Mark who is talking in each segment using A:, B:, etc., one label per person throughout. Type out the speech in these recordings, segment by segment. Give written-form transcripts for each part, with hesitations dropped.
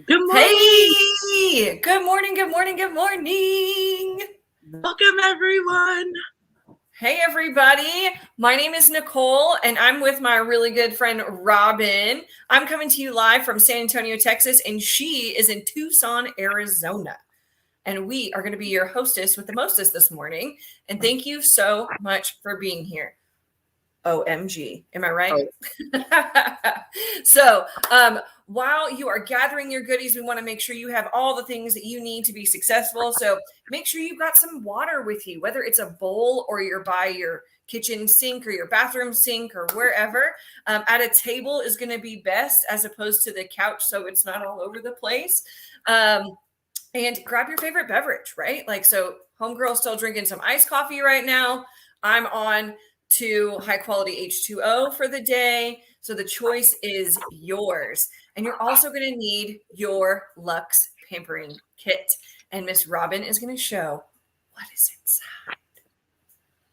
A: Good morning.
B: Hey, good morning, good morning, good morning.
A: Welcome, everyone.
B: Hey, everybody. My name is Nicole, and I'm with my really good friend, Robin. I'm coming to you live from San Antonio, Texas, and she is in Tucson, Arizona. And we are going to be your hostess with the mostest this morning. And thank you so much for being here. OMG. Am I right? So, while you are gathering your goodies, we want to make sure you have all the things that you need to be successful. So, make sure you've got some water with you, whether it's a bowl or you're by your kitchen sink or your bathroom sink or wherever. At a table is going to be best as opposed to the couch, so it's not all over the place. And grab your favorite beverage, right? Like, so homegirl's still drinking some iced coffee right now. I'm on to high quality H2O for the day. So the choice is yours. And you're also going to need your Luxe pampering kit. And Miss Robin is going to show what is inside.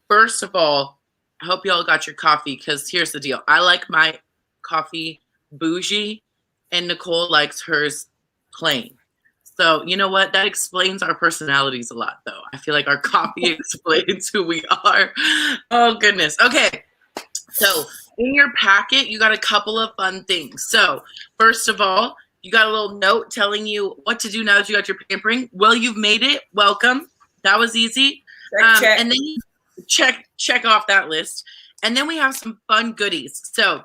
A: First of all, I hope y'all got your coffee because here's the deal. I like my coffee bougie and Nicole likes hers plain. So you know what? That explains our personalities a lot, though. I feel like our coffee explains who we are. Oh, goodness. Okay. So in your packet, you got a couple of fun things. So first of all, you got a little note telling you what to do now that you got your pampering. Well, you've made it. Welcome. That was easy.
B: Check.
A: And then you check off that list. And then we have some fun goodies. So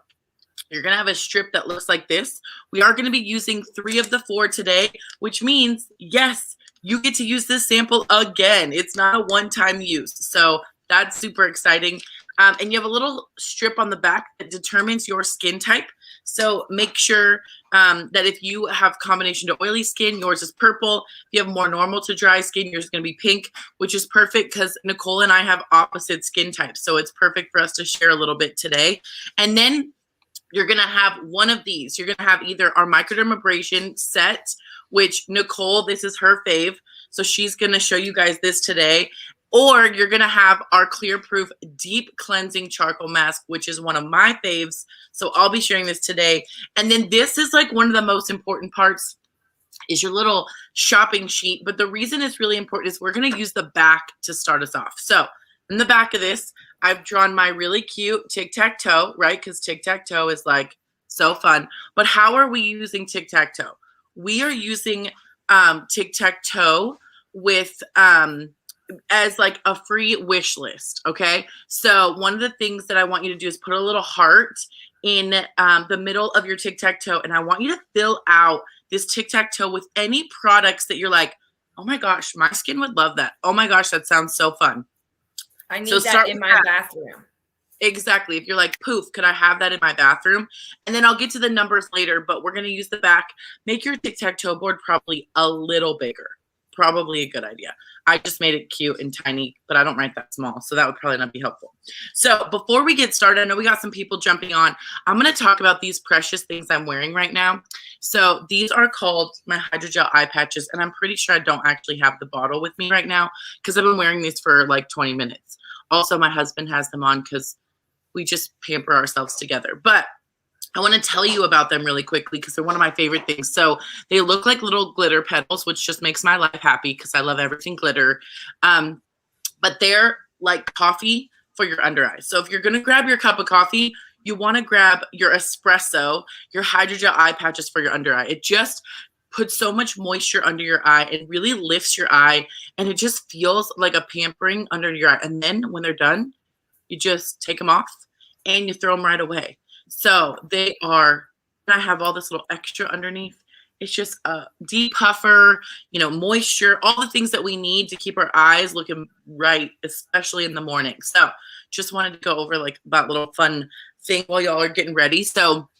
A: you're going to have a strip that looks like this. We are going to be using 3 of the 4 today, which means, yes, you get to use this sample again. It's not a one-time use. So that's super exciting. And you have a little strip on the back that determines your skin type. So make sure that if you have combination to oily skin, yours is purple. If you have more normal to dry skin, yours is going to be pink, which is perfect because Nicole and I have opposite skin types. So it's perfect for us to share a little bit today. And then you're going to have one of these. You're going to have either our microdermabrasion set, which Nicole, this is her fave. So she's going to show you guys this today. Or you're going to have our Clear Proof Deep Cleansing Charcoal Mask, which is one of my faves. So I'll be sharing this today. And then this is like one of the most important parts is your little shopping sheet. But the reason it's really important is we're going to use the back to start us off. So in the back of this, I've drawn my really cute tic-tac-toe, right? Because tic-tac-toe is like so fun. But how are we using tic-tac-toe? We are using tic-tac-toe with as like a free wish list, okay? So one of the things that I want you to do is put a little heart in the middle of your tic-tac-toe, and I want you to fill out this tic-tac-toe with any products that you're like, oh my gosh, my skin would love that. Oh my gosh, that sounds so fun.
B: I need that in my bathroom.
A: Exactly. If you're like, poof, could I have that in my bathroom? And then I'll get to the numbers later, but we're going to use the back. Make your tic-tac-toe board probably a little bigger. Probably a good idea. I just made it cute and tiny, but I don't write that small, so that would probably not be helpful. So before we get started, I know we got some people jumping on. I'm going to talk about these precious things I'm wearing right now. So these are called my hydrogel eye patches, and I'm pretty sure I don't actually have the bottle with me right now because I've been wearing these for like 20 minutes. Also, my husband has them on because we just pamper ourselves together. But I want to tell you about them really quickly because they're one of my favorite things. So they look like little glitter petals, which just makes my life happy because I love everything glitter. But they're like coffee for your under eyes. So if you're going to grab your cup of coffee, you want to grab your espresso, your hydrogel eye patches for your under eye. It just puts so much moisture under your eye and really lifts your eye. And it just feels like a pampering under your eye. And then when they're done, you just take them off and you throw them right away. So they are, I have all this little extra underneath. It's just a depuffer, moisture, all the things that we need to keep our eyes looking right, especially in the morning. So just wanted to go over like that little fun thing while y'all are getting ready. So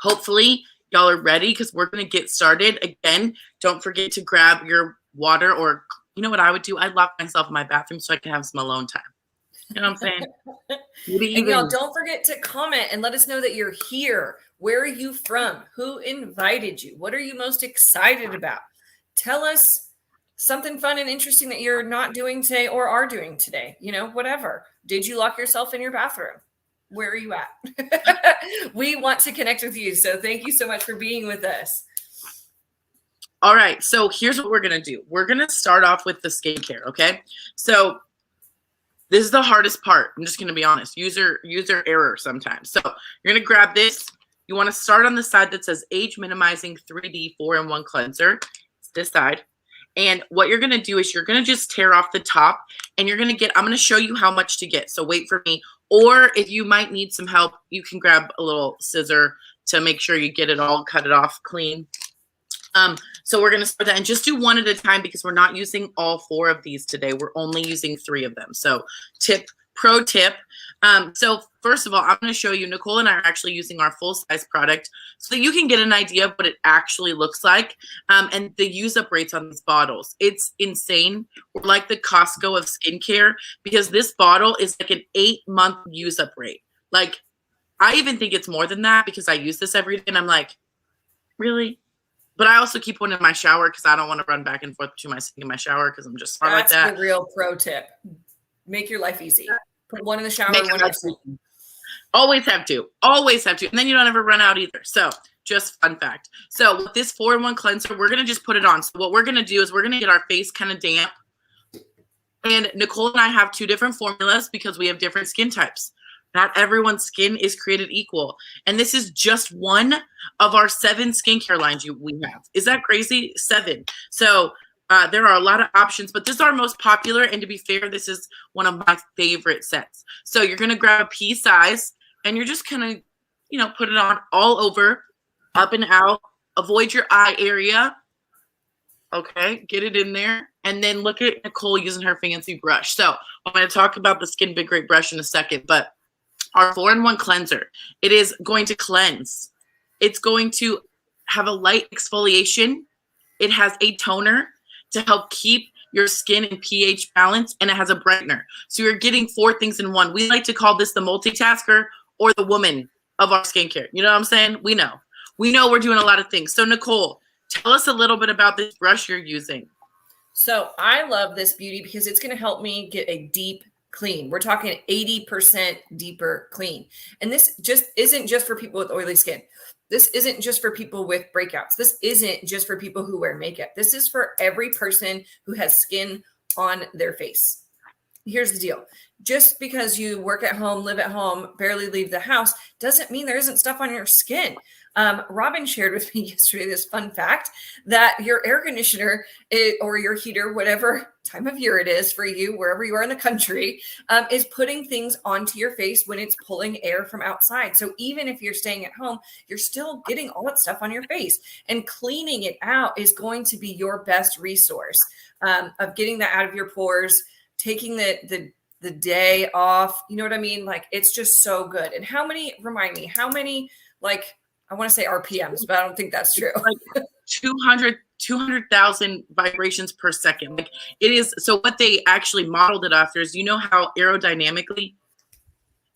A: hopefully y'all are ready because we're going to get started. Again, don't forget to grab your water, or you know what I would do? I'd lock myself in my bathroom so I can have some alone time. You know what I'm saying?
B: And y'all, don't forget to comment and let us know that you're here. Where are you from? Who invited you? What are you most excited about? Tell us something fun and interesting that you're not doing today or are doing today. Whatever. Did you lock yourself in your bathroom? Where are you at? We want to connect with you. So thank you so much for being with us.
A: All right, so here's what we're gonna do. We're gonna start off with the skincare, okay? So this is the hardest part. I'm just gonna be honest. User error sometimes. So you're gonna grab this. You want to start on the side that says age minimizing 3D 4-in-1 cleanser. It's this side. And what you're gonna do is you're gonna just tear off the top, and you're gonna get. I'm gonna show you how much to get. So wait for me. Or if you might need some help, you can grab a little scissor to make sure you get it all, cut it off clean. So we're going to start that and just do one at a time because we're not using all 4 of these today. We're only using 3 of them. So pro tip. So first of all, I'm going to show you, Nicole and I are actually using our full size product so that you can get an idea of what it actually looks like. And the use up rates on these bottles. It's insane. We're like the Costco of skincare because this bottle is like an 8-month use up rate. Like I even think it's more than that because I use this every day and I'm like, really? But I also keep one in my shower because I don't want to run back and forth to my sink in my shower because I'm just smart like that.
B: That's the real pro tip. Make your life easy. Put one in the shower, one in the sink.
A: Always have to. Always have to. And then you don't ever run out either. So just fun fact. So with this 4-in-1 cleanser, we're going to just put it on. So what we're going to do is we're going to get our face kind of damp. And Nicole and I have 2 different formulas because we have different skin types. Not everyone's skin is created equal. And this is just one of our 7 skincare lines we have. Is that crazy? 7. So there are a lot of options, but this is our most popular. And to be fair, this is one of my favorite sets. So you're going to grab a pea size and you're just going to, put it on all over, up and out. Avoid your eye area. Okay, get it in there. And then look at Nicole using her fancy brush. So I'm going to talk about the Skin Big Great brush in a second, but our 4-in-1 cleanser, it is going to cleanse. It's going to have a light exfoliation. It has a toner to help keep your skin in pH balance, and it has a brightener. So you're getting 4 things in one. We like to call this the multitasker or the woman of our skincare. You know what I'm saying? We know we're doing a lot of things. So Nicole, tell us a little bit about this brush you're using.
B: So I love this beauty because it's going to help me get a deep clean. We're talking 80% deeper clean. And this just isn't just for people with oily skin. This isn't just for people with breakouts. This isn't just for people who wear makeup. This is for every person who has skin on their face. Here's the deal. Just because you work at home, live at home, barely leave the house, doesn't mean there isn't stuff on your skin. Robin shared with me yesterday this fun fact that your air conditioner or your heater, whatever time of year it is for you, wherever you are in the country, is putting things onto your face when it's pulling air from outside. So even if you're staying at home, you're still getting all that stuff on your face, and cleaning it out is going to be your best resource of getting that out of your pores, taking the day off. You know what I mean? Like, it's just so good. And remind me, how many, like, I want to say RPMs, but I don't think that's true.
A: Like 200,000 vibrations per second. Like it is. So what they actually modeled it after is, how aerodynamically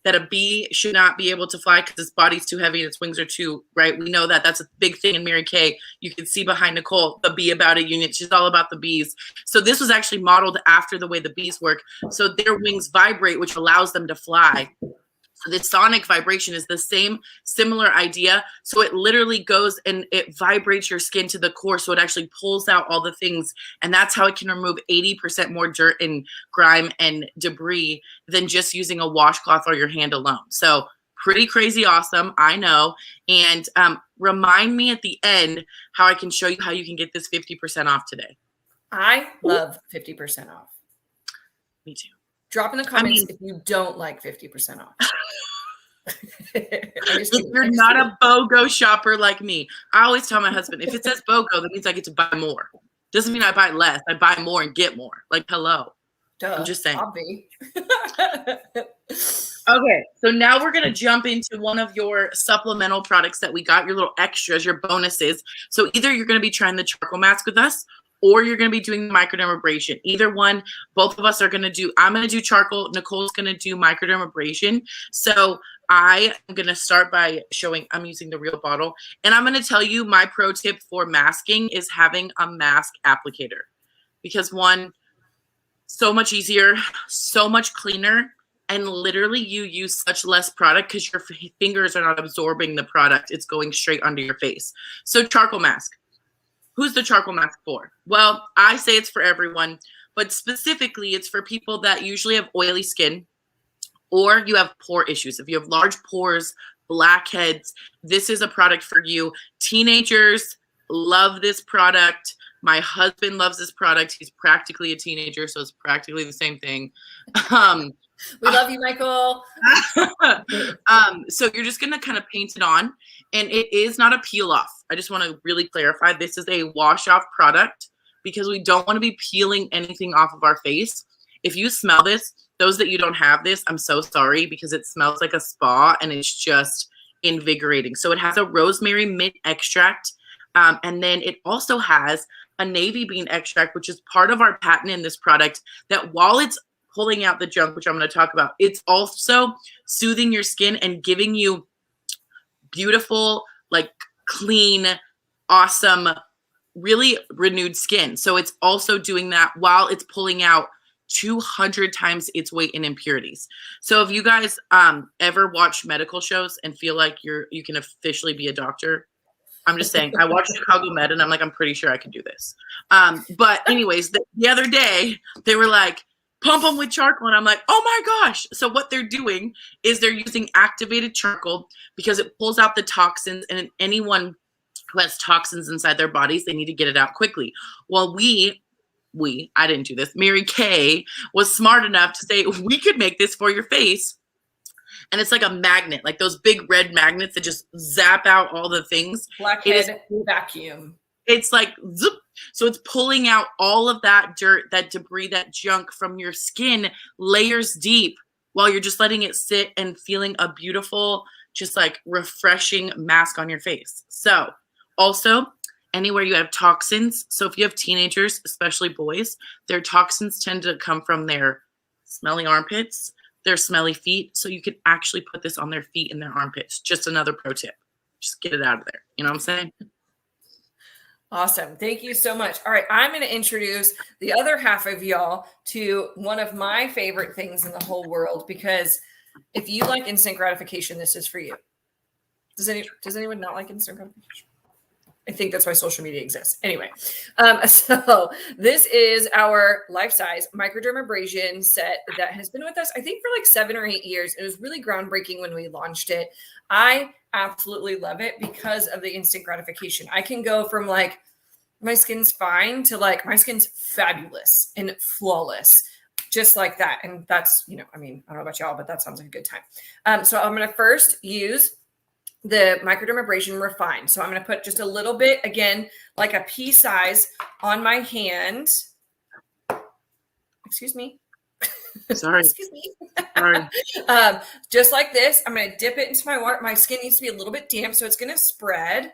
A: that a bee should not be able to fly because its body's too heavy and its wings are too, right? We know that. That's a big thing in Mary Kay. You can see behind Nicole, the Bee About It unit. She's all about the bees. So this was actually modeled after the way the bees work. So their wings vibrate, which allows them to fly. So the sonic vibration is the similar idea. So it literally goes and it vibrates your skin to the core. So it actually pulls out all the things. And that's how it can remove 80% more dirt and grime and debris than just using a washcloth or your hand alone. So pretty crazy awesome, I know. And remind me at the end how I can show you how you can get this 50% off today.
B: I love 50% off.
A: Me too.
B: Drop in the comments if you don't like 50% off.
A: If you're not a BOGO shopper like me, I always tell my husband, if it says BOGO, that means I get to buy more. Doesn't mean I buy less. I buy more and get more. Like, hello.
B: Duh,
A: I'm just saying.
B: Okay,
A: so now we're going to jump into one of your supplemental products that we got, your little extras, your bonuses. So either you're going to be trying the charcoal mask with us, or you're going to be doing the microdermabrasion. Either one, both of us are going to do, I'm going to do charcoal. Nicole's going to do microdermabrasion. So I am going to start by showing, I'm using the real bottle. And I'm going to tell you my pro tip for masking is having a mask applicator. Because one, so much easier, so much cleaner. And literally you use such less product because your fingers are not absorbing the product. It's going straight under your face. So charcoal mask. who's the charcoal mask for? Well, I say it's for everyone, but specifically it's for people that usually have oily skin or you have pore issues. If you have large pores, blackheads, this is a product for you. Teenagers love this product. My husband loves this product. He's practically a teenager, so it's practically the same thing.
B: We love you, Michael.
A: So you're just going to kind of paint it on, and it is not a peel off. I just want to really clarify, this is a wash off product because we don't want to be peeling anything off of our face. If you smell this, those that you don't have this, I'm so sorry, because it smells like a spa and it's just invigorating. So it has a rosemary mint extract. And then it also has a navy bean extract, which is part of our patent in this product, that while it's pulling out the junk, which I'm going to talk about, it's also soothing your skin and giving you beautiful, like clean, awesome, really renewed skin. So it's also doing that while it's pulling out 200 times its weight in impurities. So if you guys ever watch medical shows and feel like you can officially be a doctor, I'm just saying, I watched Chicago Med and I'm like, I'm pretty sure I can do this. But anyways, the other day they were like, pump them with charcoal. And I'm like, oh my gosh. So what they're doing is they're using activated charcoal because it pulls out the toxins, and anyone who has toxins inside their bodies, they need to get it out quickly. Well, I didn't do this. Mary Kay was smart enough to say, we could make this for your face. And it's like a magnet, like those big red magnets that just zap out all the things.
B: Blackhead vacuum.
A: It's like, zoop. So it's pulling out all of that dirt, that debris, that junk from your skin, layers deep, while you're just letting it sit and feeling a beautiful, just like refreshing mask on your face. So also, anywhere you have toxins. So if you have teenagers, especially boys, their toxins tend to come from their smelly armpits, their smelly feet. So you can actually put this on their feet and their armpits. Just another pro tip. Just get it out of there. You know what I'm saying?
B: Awesome. Thank you so much. All right. I'm going to introduce the other half of y'all to one of my favorite things in the whole world, because if you like instant gratification, this is for you. Does anyone not like instant gratification? I think that's why social media exists. Anyway, so this is our life-size microdermabrasion set that has been with us, I think, for like 7 or 8 years. It was really groundbreaking when we launched it. I absolutely love it because of the instant gratification. I can go from like, my skin's fine to like, my skin's fabulous and flawless, just like that. And that's, I don't know about y'all, but that sounds like a good time. So I'm going to first use the microdermabrasion Refine. So I'm going to put just a little bit, again, like a pea size on my hand. Excuse me.
A: Sorry.
B: Excuse me.
A: Sorry.
B: Just like this, I'm going to dip it into my water. My skin needs to be a little bit damp, so it's going to spread.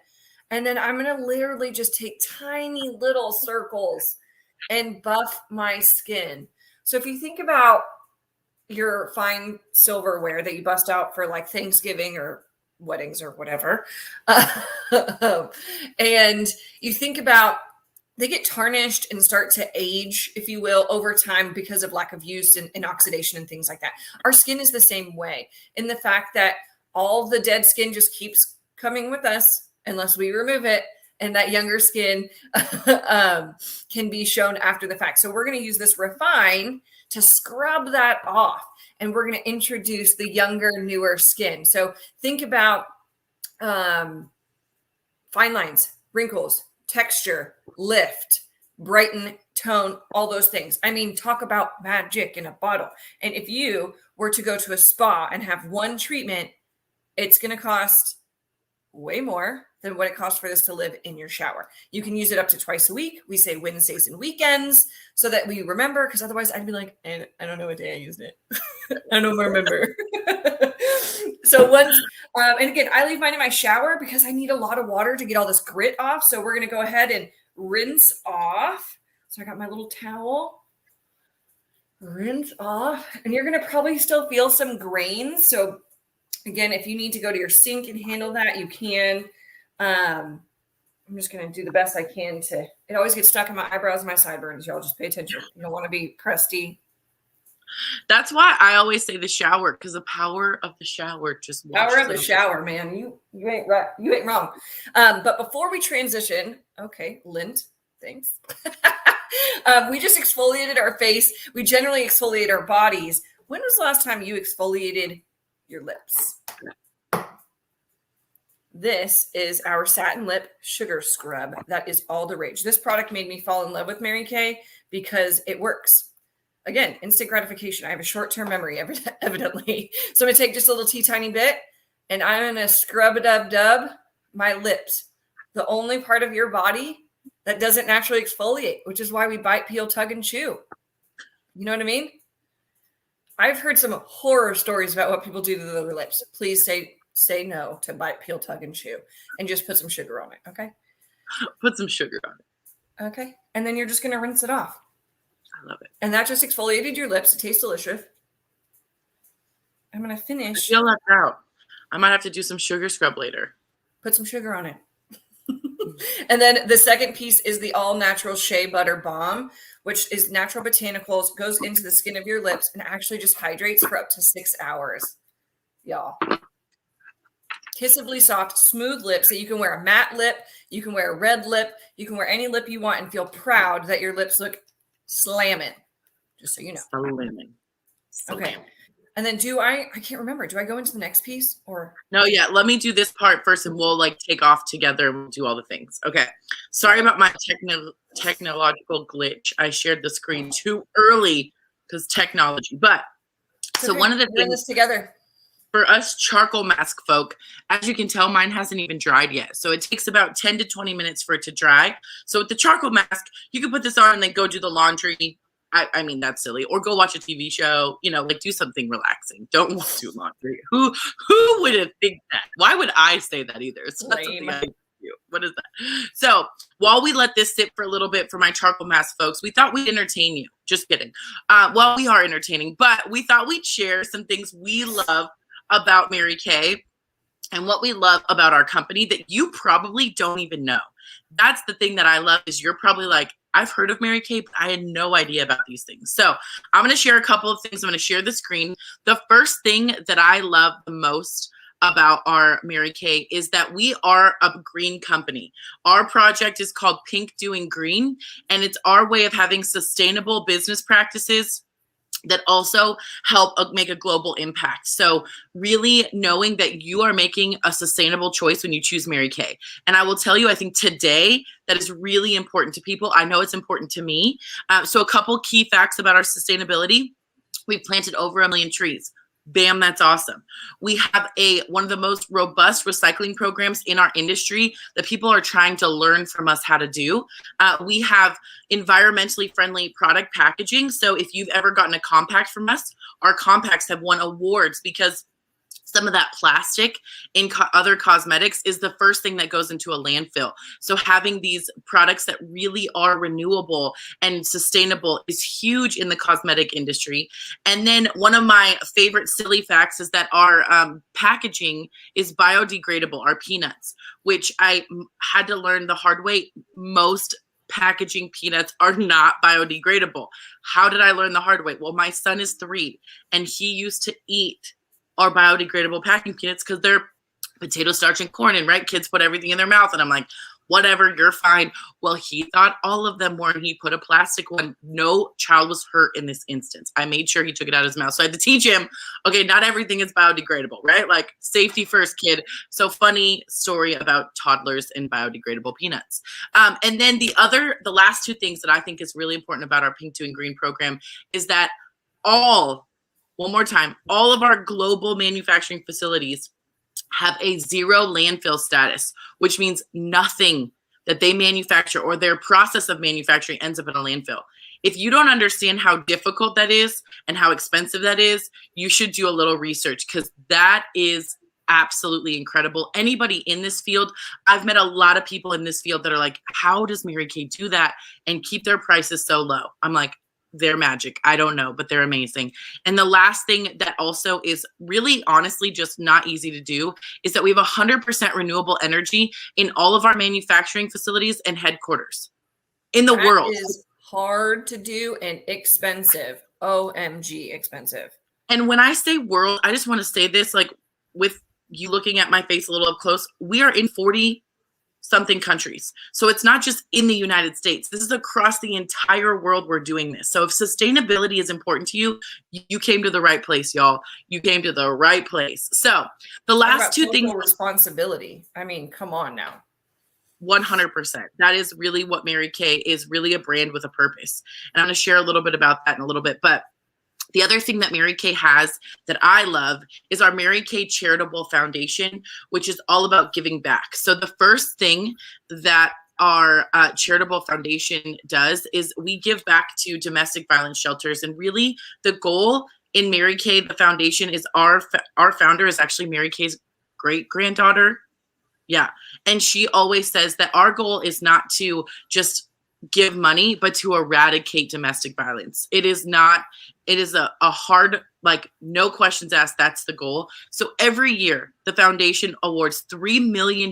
B: And then I'm going to literally just take tiny little circles and buff my skin. So if you think about your fine silverware that you bust out for like Thanksgiving or weddings or whatever, and you think about, they get tarnished and start to age, if you will, over time because of lack of use and oxidation and things like that. Our skin is the same way, in the fact that all the dead skin just keeps coming with us unless we remove it, and that younger skin can be shown after the fact. So we're going to use this Refine to scrub that off, and we're going to introduce the younger, newer skin. So think about fine lines, wrinkles, texture, lift, brighten, tone, all those things. I mean, talk about magic in a bottle. And if you were to go to a spa and have one treatment, it's going to cost way more than what it costs for this to live in your shower. You can use it up to twice a week. We say Wednesdays and weekends so that we remember, because otherwise I'd be like, I don't know what day I used it. I don't remember. So once, and again, I leave mine in my shower because I need a lot of water to get all this grit off. So we're going to go ahead and rinse off. So I got my little towel. Rinse off. And you're going to probably still feel some grains. So again, if you need to go to your sink and handle that, you can. I'm just going to do the best I can to, it always gets stuck in my eyebrows and my sideburns. Y'all just pay attention. You don't want to be crusty.
A: That's why I always say the shower, because the power of the shower just
B: Power
A: washes
B: of the
A: it.
B: shower, man. You ain't right. You ain't wrong. But before we transition, okay, lint, thanks. We just exfoliated our face. We generally exfoliate our bodies. When was the last time you exfoliated your lips? This is our satin lip sugar scrub. That is all the rage. This product made me fall in love with Mary Kay because it works. Again, instant gratification. I have a short-term memory, evidently. So I'm going to take just a little tiny bit, and I'm going to scrub-a-dub-dub my lips. The only part of your body that doesn't naturally exfoliate, which is why we bite, peel, tug, and chew. You know what I mean? I've heard some horror stories about what people do to their lips. Please say no to bite, peel, tug, and chew, and just put some sugar on it, okay?
A: Put some sugar on it.
B: Okay. And then you're just going to rinse it off.
A: I love it.
B: And that just exfoliated your lips. It tastes delicious. I'm going to finish.
A: I feel left out. I might have to do some sugar scrub later.
B: Put some sugar on it. And then the second piece is the all-natural shea butter balm, which is natural botanicals, goes into the skin of your lips, and actually just hydrates for up to 6 hours. Y'all. Kissably soft, smooth lips that you can wear a matte lip, you can wear a red lip, you can wear any lip you want and feel proud that your lips look slamming. Just so you know.
A: Slamming.
B: Okay. And then I can't remember. Do I go into the next piece or?
A: No, yeah. Let me do this part first and we'll like take off together and we'll do all the things. Okay. Sorry about my technological glitch. I shared the screen too early because technology. But so one of the
B: things this together.
A: For us charcoal mask folk, as you can tell, mine hasn't even dried yet. So it takes about 10 to 20 minutes for it to dry. So with the charcoal mask, you can put this on and then go do the laundry. I mean, that's silly. Or go watch a TV show, you know, like do something relaxing. Don't do laundry. Who would have think that? Why would I say that either? So that's something I do. What is that? So while we let this sit for a little bit for my charcoal mask folks, we thought we'd entertain you. Just kidding. Well, we are entertaining, but we thought we'd share some things we love about Mary Kay and what we love about our company that you probably don't even know. That's the thing that I love is you're probably like, I've heard of Mary Kay, but I had no idea about these things. So I'm going to share a couple of things. I'm going to share the screen. The first thing that I love the most about our Mary Kay is that we are a green company. Our project is called Pink Doing Green, and it's our way of having sustainable business practices that also help make a global impact. So really knowing that you are making a sustainable choice when you choose Mary Kay. And I will tell you, I think today that is really important to people. I know it's important to me. So a couple key facts about our sustainability. We've planted over 1 million trees. Bam, that's awesome. We have one of the most robust recycling programs in our industry that people are trying to learn from us how to do. We have environmentally friendly product packaging. So if you've ever gotten a compact from us, our compacts have won awards because some of that plastic in other cosmetics is the first thing that goes into a landfill. So having these products that really are renewable and sustainable is huge in the cosmetic industry. And then one of my favorite silly facts is that our packaging is biodegradable, our peanuts, which I had to learn the hard way. Most packaging peanuts are not biodegradable. How did I learn the hard way? Well, my son is 3 and he used to eat our biodegradable packing peanuts because they're potato starch and corn, and right, kids put everything in their mouth, and I'm like, whatever, you're fine. Well, he thought all of them were, and he put a plastic one. No child was hurt in this instance. I made sure he took it out of his mouth. So I had to teach him, okay, not everything is biodegradable, right? Like safety first, kid. So funny story about toddlers and biodegradable peanuts. And then the last 2 things that I think is really important about our Pink Doing Green program is that one more time, all of our global manufacturing facilities have a 0 landfill status, which means nothing that they manufacture or their process of manufacturing ends up in a landfill. If you don't understand how difficult that is and how expensive that is, you should do a little research because that is absolutely incredible. Anybody in this field, I've met a lot of people in this field that are like, how does Mary Kay do that and keep their prices so low? I'm like, they're magic. I don't know, but they're amazing. And the last thing that also is really honestly just not easy to do is that we have 100% renewable energy in all of our manufacturing facilities and headquarters in the world.
B: That is hard to do and expensive. OMG expensive.
A: And when I say world, I just want to say this, like with you looking at my face a little up close, we are in 40 something countries. So it's not just in the United States. This is across the entire world we're doing this. So if sustainability is important to you, you came to the right place, y'all. You came to the right place. So the last two things.
B: Responsibility. I mean, come on now.
A: 100%. That is really what Mary Kay is, really a brand with a purpose. And I'm going to share a little bit about that in a little bit. But the other thing that Mary Kay has that I love is our Mary Kay Charitable Foundation, which is all about giving back. So the first thing that our charitable foundation does is we give back to domestic violence shelters. And really the goal in Mary Kay, the foundation, is our founder is actually Mary Kay's great granddaughter. Yeah. And she always says that our goal is not to just give money, but to eradicate domestic violence. It is a hard, like, no questions asked. That's the goal. So every year the foundation awards $3 million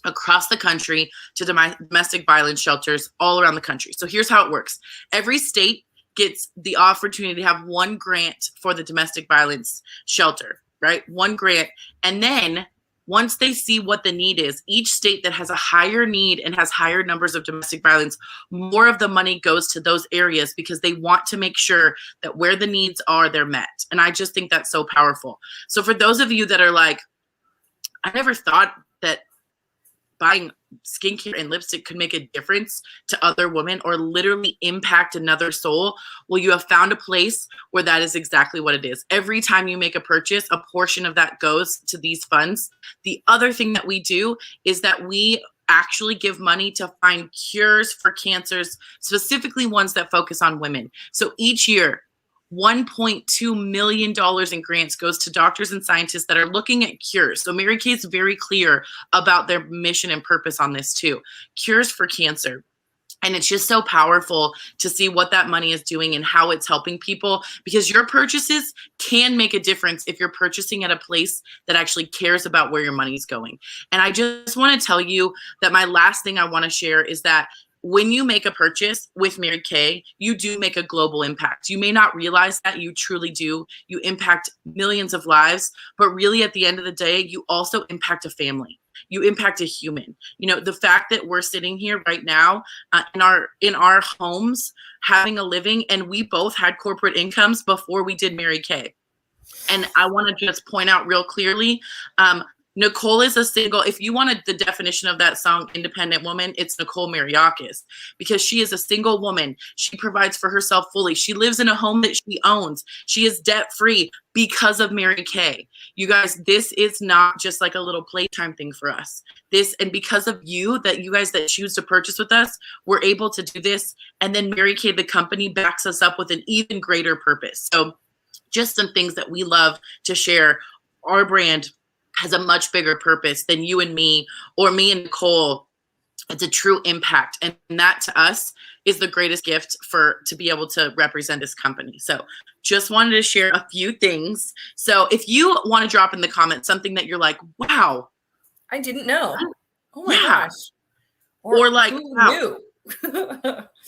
A: across the country to domestic violence shelters all around the country. So here's how it works. Every state gets the opportunity to have one grant for the domestic violence shelter, right? One grant. And then once they see what the need is, each state that has a higher need and has higher numbers of domestic violence, more of the money goes to those areas because they want to make sure that where the needs are, they're met. And I just think that's so powerful. So for those of you that are like, I never thought that buying skincare and lipstick could make a difference to other women or literally impact another soul, well, you have found a place where that is exactly what it is. Every time you make a purchase, a portion of that goes to these funds. The other thing that we do is that we actually give money to find cures for cancers, specifically ones that focus on women. So each year, $1.2 million in grants goes to doctors and scientists that are looking at cures. So Mary Kay is very clear about their mission and purpose on this too. Cures for cancer. And it's just so powerful to see what that money is doing and how it's helping people, because your purchases can make a difference if you're purchasing at a place that actually cares about where your money's going. And I just want to tell you that my last thing I want to share is that when you make a purchase with Mary Kay, you do make a global impact. You may not realize that, you truly do. You impact millions of lives, but really at the end of the day, you also impact a family. You impact a human. You know, the fact that we're sitting here right now in our homes, having a living, and we both had corporate incomes before we did Mary Kay. And I want to just point out real clearly, Nicole is a single. If you wanted the definition of that song, Independent Woman, it's Nicole Mariakis, because she is a single woman. She provides for herself fully. She lives in a home that she owns. She is debt free because of Mary Kay. You guys, this is not just like a little playtime thing for us. This, and because of you guys that choose to purchase with us, we're able to do this. And then Mary Kay, the company, backs us up with an even greater purpose. So just some things that we love to share. Our brand has a much bigger purpose than you and me or me and Nicole. It's a true impact. And that to us is the greatest gift to be able to represent this company. So just wanted to share a few things. So if you want to drop in the comments something that you're like, wow,
B: I didn't know. Oh my gosh.
A: Or like,
B: who
A: wow.
B: knew?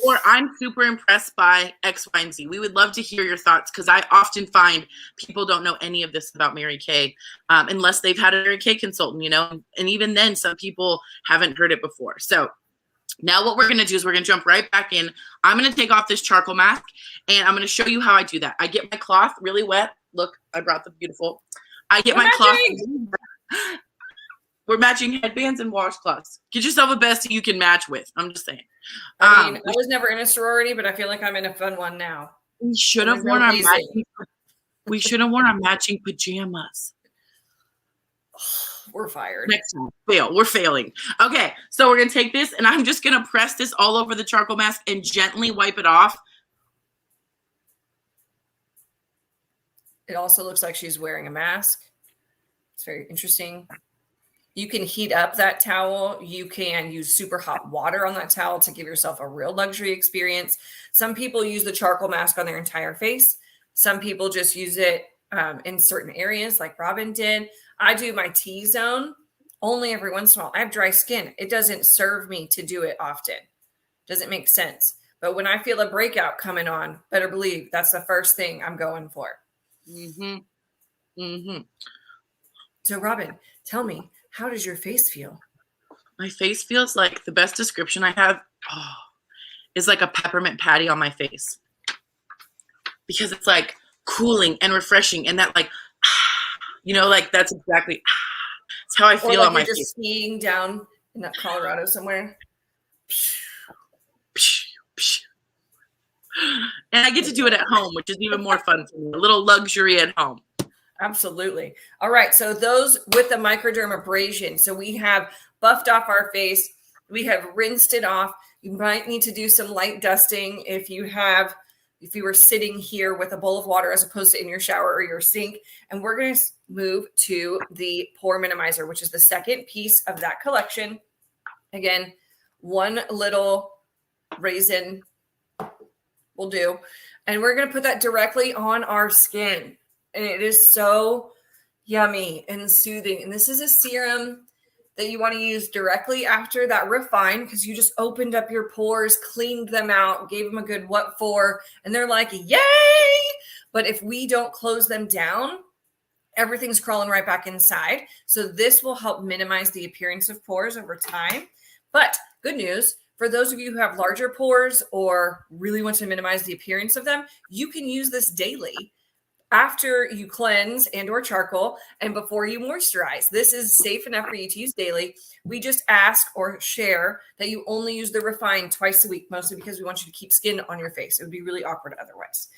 A: Or I'm super impressed by X, Y, and Z. We would love to hear your thoughts, because I often find people don't know any of this about Mary Kay unless they've had a Mary Kay consultant, you know, and even then some people haven't heard it before. So now what we're going to do is we're going to jump right back in. I'm going to take off this charcoal mask and I'm going to show you how I do that. I get my cloth really wet. Look, I brought the beautiful. I get my cloth. We're matching headbands and washcloths. Get yourself a bestie you can match with. I'm just saying.
B: I mean, I was never in a sorority, but I feel like I'm in a fun one now.
A: We should have worn our matching. We should have worn our matching pajamas.
B: We're fired.
A: Next time, we're failing. Okay, so we're gonna take this, and I'm just gonna press this all over the charcoal mask and gently wipe it off.
B: It also looks like she's wearing a mask. It's very interesting. You can heat up that towel. You can use super hot water on that towel to give yourself a real luxury experience. Some people use the charcoal mask on their entire face. Some people just use it in certain areas like Robin did. I do my T-zone only every once in a while. I have dry skin. It doesn't serve me to do it often. Doesn't make sense. But when I feel a breakout coming on, better believe that's the first thing I'm going for. So Robin, tell me, how does your face feel?
A: My face feels like the best description I have is like a peppermint patty on my face. Because it's like cooling and refreshing and that like, like that's exactly it's how I feel
B: like
A: on my
B: you're
A: face.
B: just skiing down in that Colorado somewhere.
A: And I get to do it at home, which is even more fun for me. A little luxury at home.
B: Absolutely. All right. So those with the microdermabrasion. So we have buffed off our face. We have rinsed it off. You might need to do some light dusting if you were sitting here with a bowl of water as opposed to in your shower or your sink. And we're going to move to the pore minimizer, which is the second piece of that collection. Again, one little raisin will do. And we're going to put that directly on our skin. And it is so yummy and soothing. And this is a serum that you want to use directly after that refine, because you just opened up your pores, cleaned them out, gave them a good what for, and they're like, yay! But if we don't close them down, everything's crawling right back inside. So this will help minimize the appearance of pores over time. But good news, for those of you who have larger pores or really want to minimize the appearance of them, you can use this daily after you cleanse and or charcoal and before you moisturize. This is safe enough for you to use daily. We just ask or share that you only use the refine twice a week, mostly because we want you to keep skin on your face. It would be really awkward otherwise.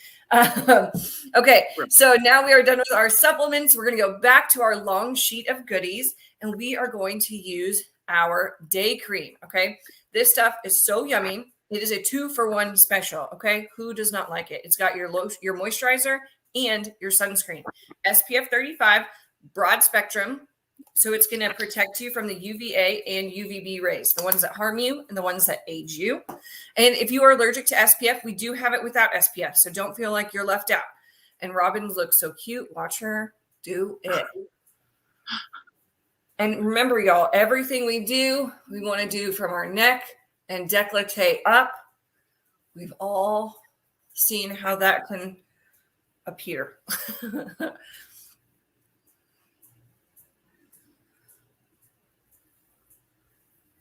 B: Okay, so now we are done with our supplements. We're going to go back to our long sheet of goodies, and we are going to use our day cream. Okay, this stuff is so yummy. It is a 2-for-1 special. Okay, who does not like it? It's got your moisturizer and your sunscreen. SPF 35, broad spectrum. So it's going to protect you from the UVA and UVB rays, the ones that harm you and the ones that age you. And if you are allergic to SPF, we do have it without SPF. So don't feel like you're left out. And Robin looks so cute. Watch her do it. And remember, y'all, everything we do, we want to do from our neck and décolleté up. We've all seen how that can appear.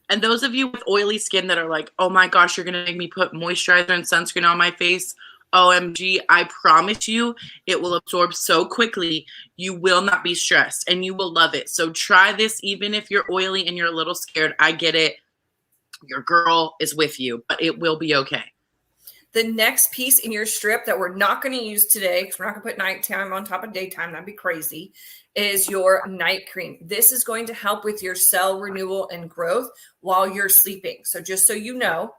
A: And those of you with oily skin that are like, oh my gosh, you're going to make me put moisturizer and sunscreen on my face. OMG, I promise you, it will absorb so quickly. You will not be stressed and you will love it. So try this, even if you're oily and you're a little scared. I get it. Your girl is with you, but it will be okay.
B: The next piece in your strip that we're not going to use today, because we're not going to put nighttime on top of daytime, that'd be crazy, is your night cream. This is going to help with your cell renewal and growth while you're sleeping. So just so you know,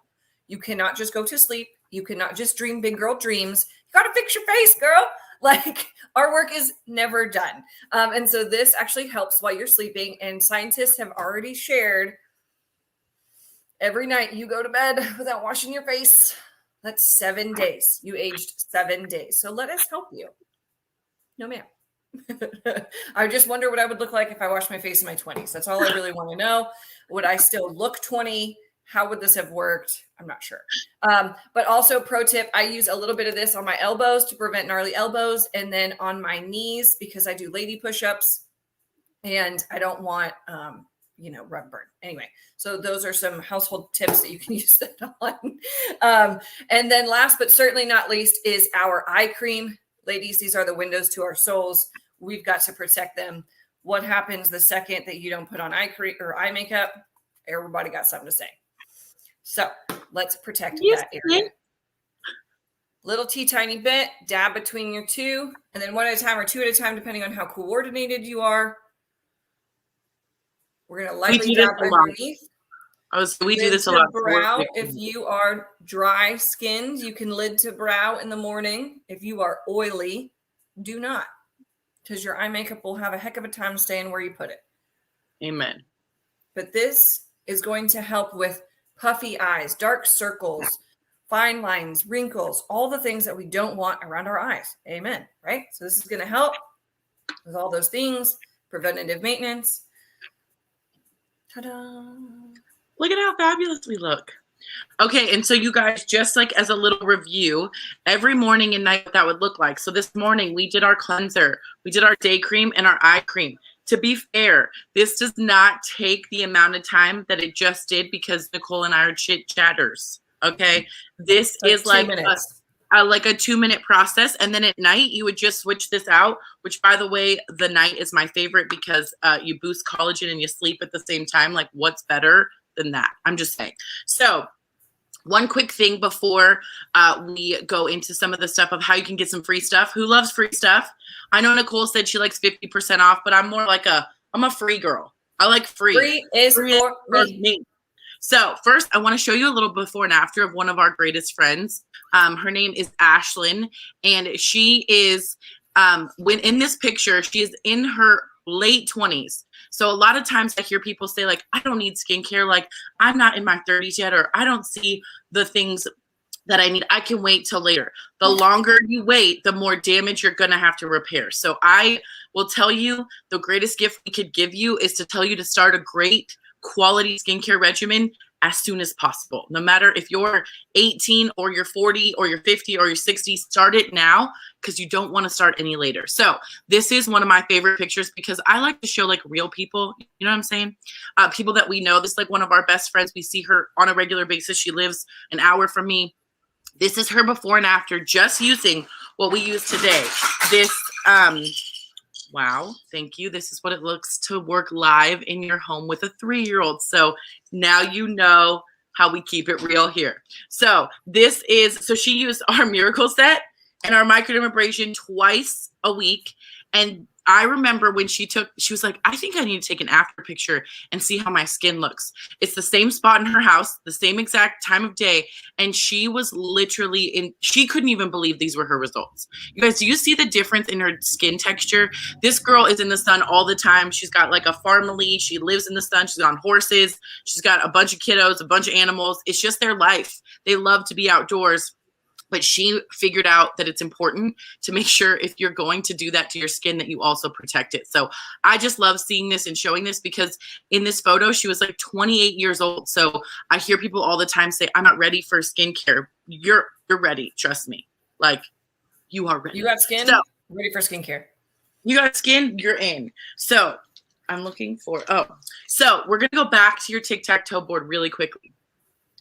B: you cannot just go to sleep. You cannot just dream big girl dreams. You got to fix your face, girl. Like, our work is never done. And so this actually helps while you're sleeping. And scientists have already shared every night you go to bed without washing your face, that's 7 days. You aged 7 days. So let us help you. No, ma'am. I just wonder what I would look like if I washed my face in my 20s. That's all I really want to know. Would I still look 20? How would this have worked? I'm not sure. But also, pro tip, I use a little bit of this on my elbows to prevent gnarly elbows, and then on my knees because I do lady push-ups and I don't want rug burn. Anyway, so those are some household tips that you can use that on. And then last but certainly not least is our eye cream. Ladies, these are the windows to our souls. We've got to protect them. What happens the second that you don't put on eye cream or eye makeup? Everybody got something to say. So let's protect that area. Little tiny bit, dab between your two, and then one at a time or two at a time, depending on how coordinated you are. We're going to lightly dab underneath.
A: We do this a lot.
B: Brow. If you are dry skinned, you can lid to brow in the morning. If you are oily, do not, because your eye makeup will have a heck of a time staying where you put it.
A: Amen.
B: But this is going to help with puffy eyes, dark circles, fine lines, wrinkles, all the things that we don't want around our eyes. Amen. Right? So this is going to help with all those things, preventative maintenance. Ta-da.
A: Look at how fabulous we look. Okay, and so you guys, just like as a little review, every morning and night what that would look like. So this morning we did our cleanser, we did our day cream and our eye cream. To be fair, this does not take the amount of time that it just did because Nicole and I are chit chatters. Okay, this is like
B: 2 minutes.
A: like a 2-minute process, and then at night you would just switch this out. Which, by the way, the night is my favorite because you boost collagen and you sleep at the same time. Like, what's better than that? I'm just saying. So one quick thing before we go into some of the stuff of how you can get some free stuff. Who loves free stuff? I know Nicole said she likes 50% off, but I'm more like I'm a free girl. I like free.
B: Free is for me.
A: So first, I want to show you a little before and after of one of our greatest friends. Her name is Ashlyn, and she is, when in this picture, she is in her late 20s. So a lot of times I hear people say, like, I don't need skincare. Like, I'm not in my 30s yet, or I don't see the things that I need. I can wait till later. The longer you wait, the more damage you're going to have to repair. So I will tell you the greatest gift we could give you is to tell you to start a great quality skincare regimen as soon as possible. No matter if you're 18 or you're 40 or you're 50 or you're 60, start it now because you don't want to start any later. So this is one of my favorite pictures because I like to show like real people, you know what I'm saying? People that we know. This is like one of our best friends. We see her on a regular basis. She lives an hour from me. This is her before and after just using what we use today. This, wow, thank you. This is what it looks to work live in your home with a 3-year-old. So now you know how we keep it real here. So this is, so she used our Miracle Set and our microdermabrasion twice a week. And I remember when she was like, I think I need to take an after picture and see how my skin looks. It's the same spot in her house, the same exact time of day. And she was literally she couldn't even believe these were her results. You guys, do you see the difference in her skin texture? This girl is in the sun all the time. She's got like a family. She lives in the sun. She's on horses. She's got a bunch of kiddos, a bunch of animals. It's just their life. They love to be outdoors. But she figured out that it's important to make sure if you're going to do that to your skin that you also protect it. So I just love seeing this and showing this because in this photo, she was like 28 years old. So I hear people all the time say, I'm not ready for skincare. You're ready. Trust me. Like, you are ready.
B: You have skin,
A: so,
B: ready for skincare.
A: You got skin, you're in. So I'm looking for, so we're going to go back to your tic-tac-toe board really quickly.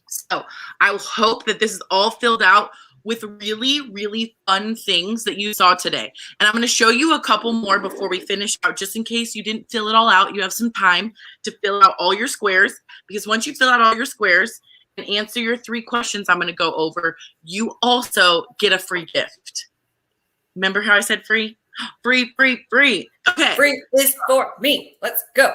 A: So I hope that this is all filled out with really, really fun things that you saw today. And I'm going to show you a couple more before we finish out, just in case you didn't fill it all out. You have some time to fill out all your squares, because once you fill out all your squares and answer your 3 questions I'm going to go over, you also get a free gift. Remember how I said free? Free, free, free. Okay.
B: Free is for me. Let's go.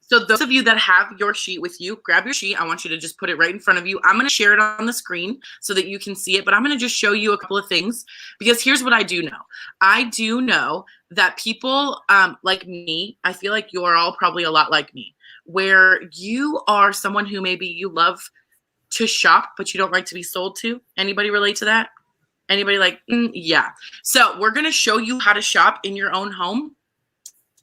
A: So those of you that have your sheet with you, grab your sheet. I want you to just put it right in front of you. I'm going to share it on the screen so that you can see it, but I'm going to just show you a couple of things because here's what I do know. I do know that people like me, I feel like you're all probably a lot like me, where you are someone who maybe you love to shop, but you don't like to be sold to. Anybody relate to that? Anybody like, yeah. So we're going to show you how to shop in your own home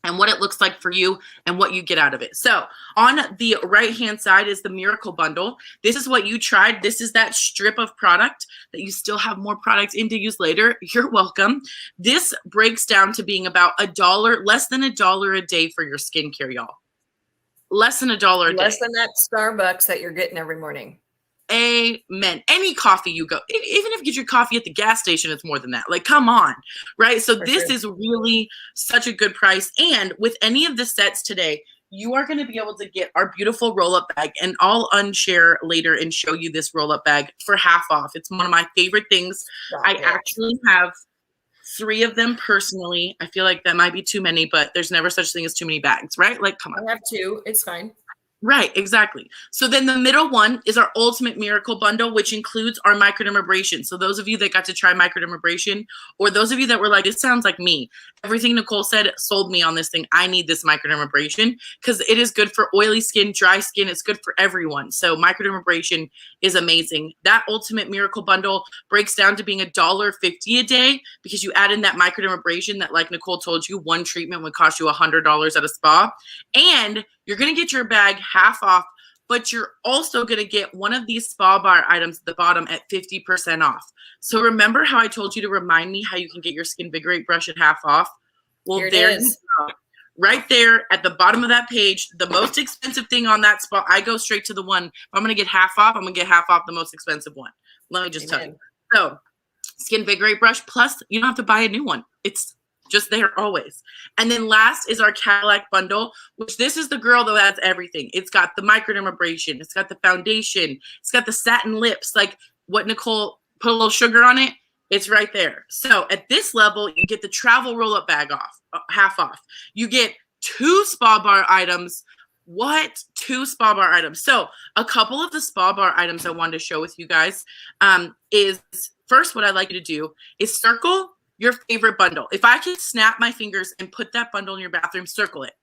A: and what it looks like for you and what you get out of it. So on the right-hand side is the Miracle Bundle. This is what you tried. This is that strip of product that you still have more products in to use later. You're welcome. This breaks down to being about $1, less than $1 a day for your skincare, y'all. Less than $1 a day.
B: Less than that Starbucks that you're getting every morning.
A: Amen. Any coffee you go, even if you get your coffee at the gas station, it's more than that. Like, come on, right? So this is really such a good price. And with any of the sets today, you are going to be able to get our beautiful roll-up bag. And I'll unshare later and show you this roll-up bag for half off. It's one of my favorite things. I actually have 3 of them personally. I feel like that might be too many, but there's never such thing as too many bags, right? Like, come on.
B: I have 2. It's fine.
A: Right, exactly. So then the middle one is our Ultimate Miracle Bundle, which includes our microdermabrasion. So those of you that got to try microdermabrasion, or those of you that were like, it sounds like me. Everything Nicole said sold me on this thing. I need this microdermabrasion because it is good for oily skin, dry skin. It's good for everyone. So microdermabrasion is amazing. That Ultimate Miracle Bundle breaks down to being $1.50 a day because you add in that microdermabrasion that, like Nicole told you, one treatment would cost you $100 at a spa. And you're going to get your bag half off but you're also going to get one of these spa bar items at the bottom at 50% off. So remember how I told you to remind me how you can get your Skin Vigorate brush at half off? Well,
B: Here it
A: there
B: is.
A: you go. Right there at the bottom of that page, the most expensive thing on that spot, I go straight to the one. If I'm going to get half off, I'm going to get half off the most expensive one. Let me just tell you. So Skin Vigorate brush, plus you don't have to buy a new one. It's just there always. And then last is our Cadillac bundle, which this is the girl that has everything. It's got the microdermabrasion. It's got the foundation. It's got the satin lips. Like what Nicole put a little sugar on it. It's right there. So at this level, you get the travel roll-up bag off, half off. You get 2 spa bar items. What? 2 spa bar items. So a couple of the spa bar items I wanted to show with you guys is first, what I'd like you to do is circle your favorite bundle. If I could snap my fingers and put that bundle in your bathroom, circle it.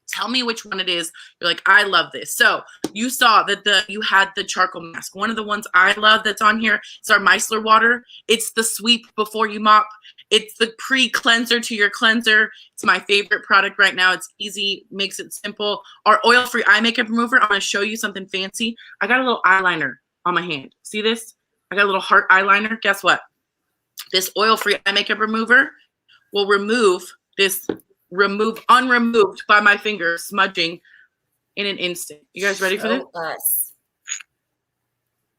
A: Tell me which one it is. You're like, I love this. So you saw that you had the charcoal mask. One of the ones I love that's on here is our micellar water. It's the sweep before you mop. It's the pre-cleanser to your cleanser. It's my favorite product right now. It's easy, makes it simple. Our oil-free eye makeup remover. I'm going to show you something fancy. I got a little eyeliner on my hand. See this? I got a little heart eyeliner. Guess what? This oil-free eye makeup remover will remove this unremoved by my finger smudging in an instant. You guys ready for this?
B: Us.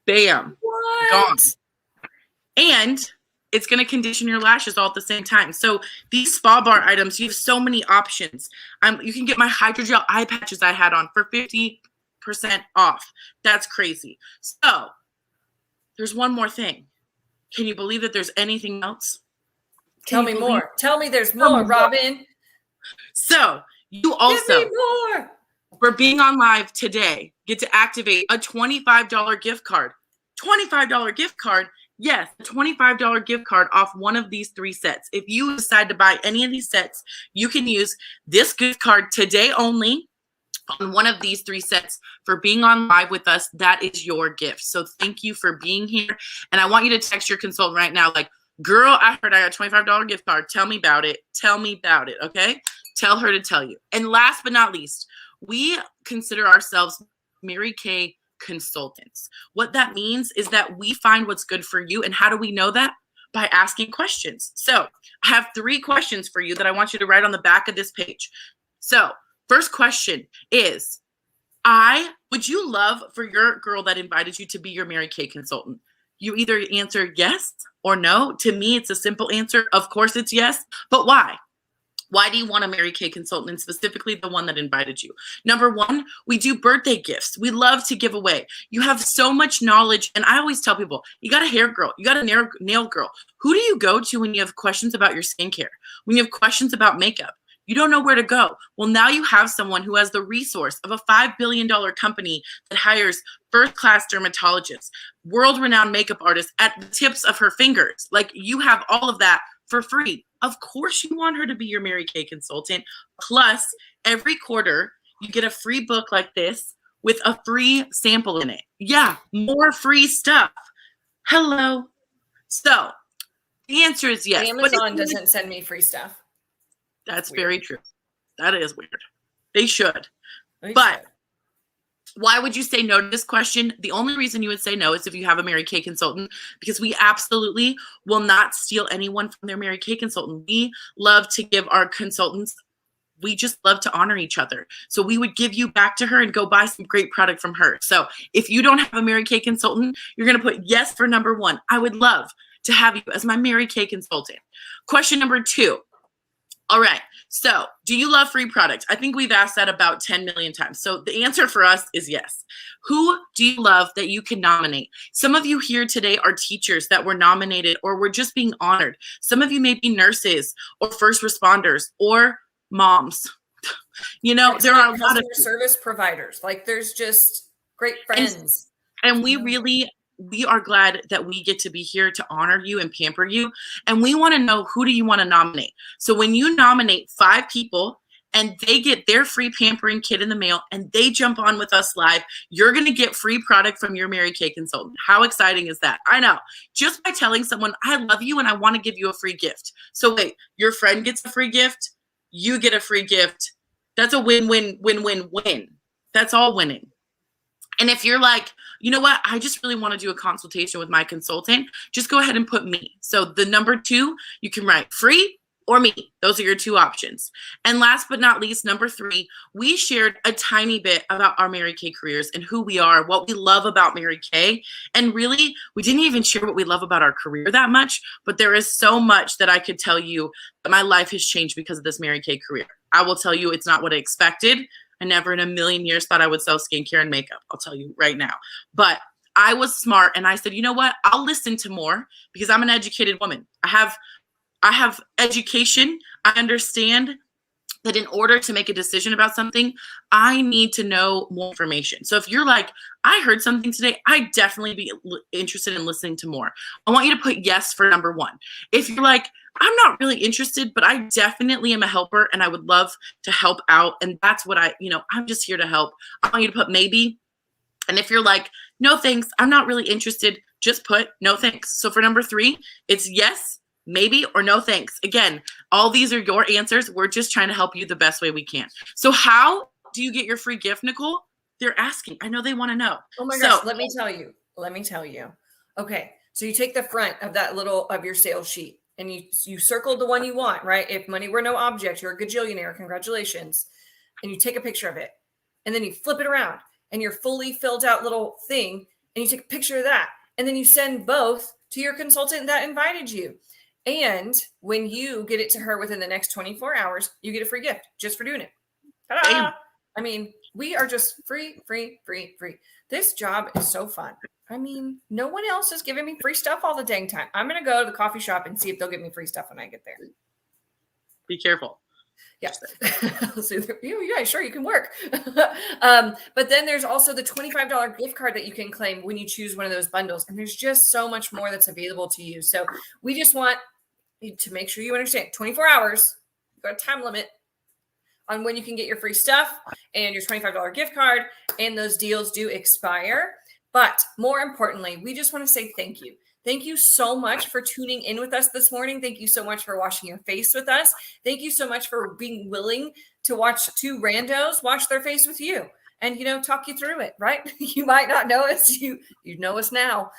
A: Bam.
B: What?
A: Gone. And it's going to condition your lashes all at the same time. So these spa bar items, you have so many options. You can get my hydrogel eye patches I had on for 50% off. That's crazy. So there's one more thing. Can you believe that there's anything else?
B: Tell me more. Tell me there's more, Robin.
A: So you also,
B: give me more.
A: For being on live today, get to activate a $25 gift card. $25 gift card. Yes, a $25 gift card off one of these 3 sets. If you decide to buy any of these sets, you can use this gift card today only on one of these 3 sets for being on live with us. That is your gift. So thank you for being here. And I want you to text your consultant right now like, girl, I heard I got a $25 gift card. Tell me about it. Tell me about it, okay? Tell her to tell you. And last but not least, we consider ourselves Mary Kay consultants. What that means is that we find what's good for you. And how do we know that? By asking questions. So I have 3 questions for you that I want you to write on the back of this page. So first question is, would you love for your girl that invited you to be your Mary Kay consultant? You either answer yes or no. To me, it's a simple answer. Of course it's yes, but why? Why do you want a Mary Kay consultant, and specifically the one that invited you? Number 1, we do birthday gifts. We love to give away. You have so much knowledge. And I always tell people, you got a hair girl, you got a nail girl. Who do you go to when you have questions about your skincare? When you have questions about makeup? You don't know where to go. Well, now you have someone who has the resource of a $5 billion company that hires first-class dermatologists, world-renowned makeup artists at the tips of her fingers. Like, you have all of that for free. Of course you want her to be your Mary Kay consultant. Plus, every quarter, you get a free book like this with a free sample in it. Yeah, more free stuff. Hello. So, the answer is yes.
B: Amazon doesn't send me free stuff.
A: That's very true. That is weird. They should. But why would you say no to this question? The only reason you would say no is if you have a Mary Kay consultant, because we absolutely will not steal anyone from their Mary Kay consultant. We love to give our consultants, we just love to honor each other. So we would give you back to her and go buy some great product from her. So if you don't have a Mary Kay consultant, you're going to put yes for number 1. I would love to have you as my Mary Kay consultant. Question number 2. All right. So do you love free product? I think we've asked that about 10 million times. So the answer for us is yes. Who do you love that you can nominate? Some of you here today are teachers that were nominated or were just being honored. Some of you may be nurses or first responders or moms. You know, there are a lot of
B: service providers. Like, there's just great friends.
A: And we are glad that we get to be here to honor you and pamper you. And we want to know, who do you want to nominate? So when you nominate 5 people and they get their free pampering kit in the mail and they jump on with us live, you're going to get free product from your Mary Kay consultant. How exciting is that? I know. Just by telling someone, I love you and I want to give you a free gift. So wait, your friend gets a free gift, you get a free gift. That's a win-win-win-win-win. That's all winning. And if you're like, you know what, I just really want to do a consultation with my consultant, just go ahead and put me. So the number 2, you can write free or me. Those are your 2 options. And last but not least, number 3, we shared a tiny bit about our Mary Kay careers and who we are, what we love about Mary Kay. And really, we didn't even share what we love about our career that much, but there is so much that I could tell you that my life has changed because of this Mary Kay career. I will tell you, it's not what I expected. I never in a million years thought I would sell skincare and makeup. I'll tell you right now. But I was smart and I said, you know what? I'll listen to more because I'm an educated woman. I have education. I understand that in order to make a decision about something, I need to know more information. So if you're like, I heard something today, I'd definitely be interested in listening to more. I want you to put yes for number 1. If you're like, I'm not really interested, but I definitely am a helper and I would love to help out. And that's what I'm just here to help. I want you to put maybe. And if you're like, no thanks, I'm not really interested, just put no thanks. So for number 3, it's yes, maybe, or no thanks. Again, all these are your answers. We're just trying to help you the best way we can. So how do you get your free gift, Nicole? They're asking. I know they want to know.
B: Oh my gosh, let me tell you. Okay, so you take the front of of your sales sheet and you circled the one you want, right? If money were no object, you're a gajillionaire. Congratulations. And you take a picture of it and then you flip it around and your fully filled out little thing and you take a picture of that. And then you send both to your consultant that invited you. And when you get it to her within the next 24 hours, you get a free gift just for doing it. Ta-da! I mean, we are just free. This job is so fun. I mean, no one else is giving me free stuff all the dang time. I'm going to go to the coffee shop and see if they'll give me free stuff when I get there.
A: Be careful.
B: Yeah. So, yeah, sure, you can work. But then there's also the $25 gift card that you can claim when you choose one of those bundles. And there's just so much more that's available to you. So we just want you to make sure you understand 24 hours, you've got a time limit on when you can get your free stuff and your $25 gift card. And those deals do expire. But more importantly, we just want to say thank you. Thank you so much for tuning in with us this morning. Thank you so much for washing your face with us. Thank you so much for being willing to watch 2 randos wash their face with you and, talk you through it, right? You might not know us. You know us now.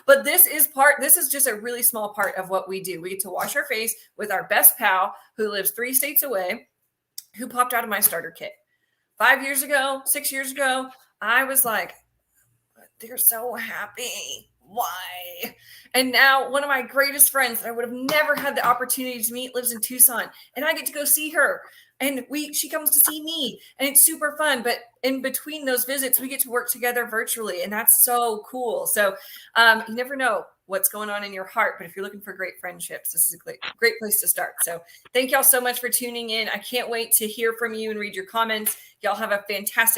B: But this is just a really small part of what we do. We get to wash our face with our best pal who lives 3 states away, who popped out of my starter kit. 5 years ago, 6 years ago, I was like, they're so happy. Why? And now one of my greatest friends that I would have never had the opportunity to meet lives in Tucson, and I get to go see her. And she comes to see me, and it's super fun. But in between those visits, we get to work together virtually, and that's so cool. So you never know what's going on in your heart, but if you're looking for great friendships, this is a great place to start. So thank y'all so much for tuning in. I can't wait to hear from you and read your comments. Y'all have a fantastic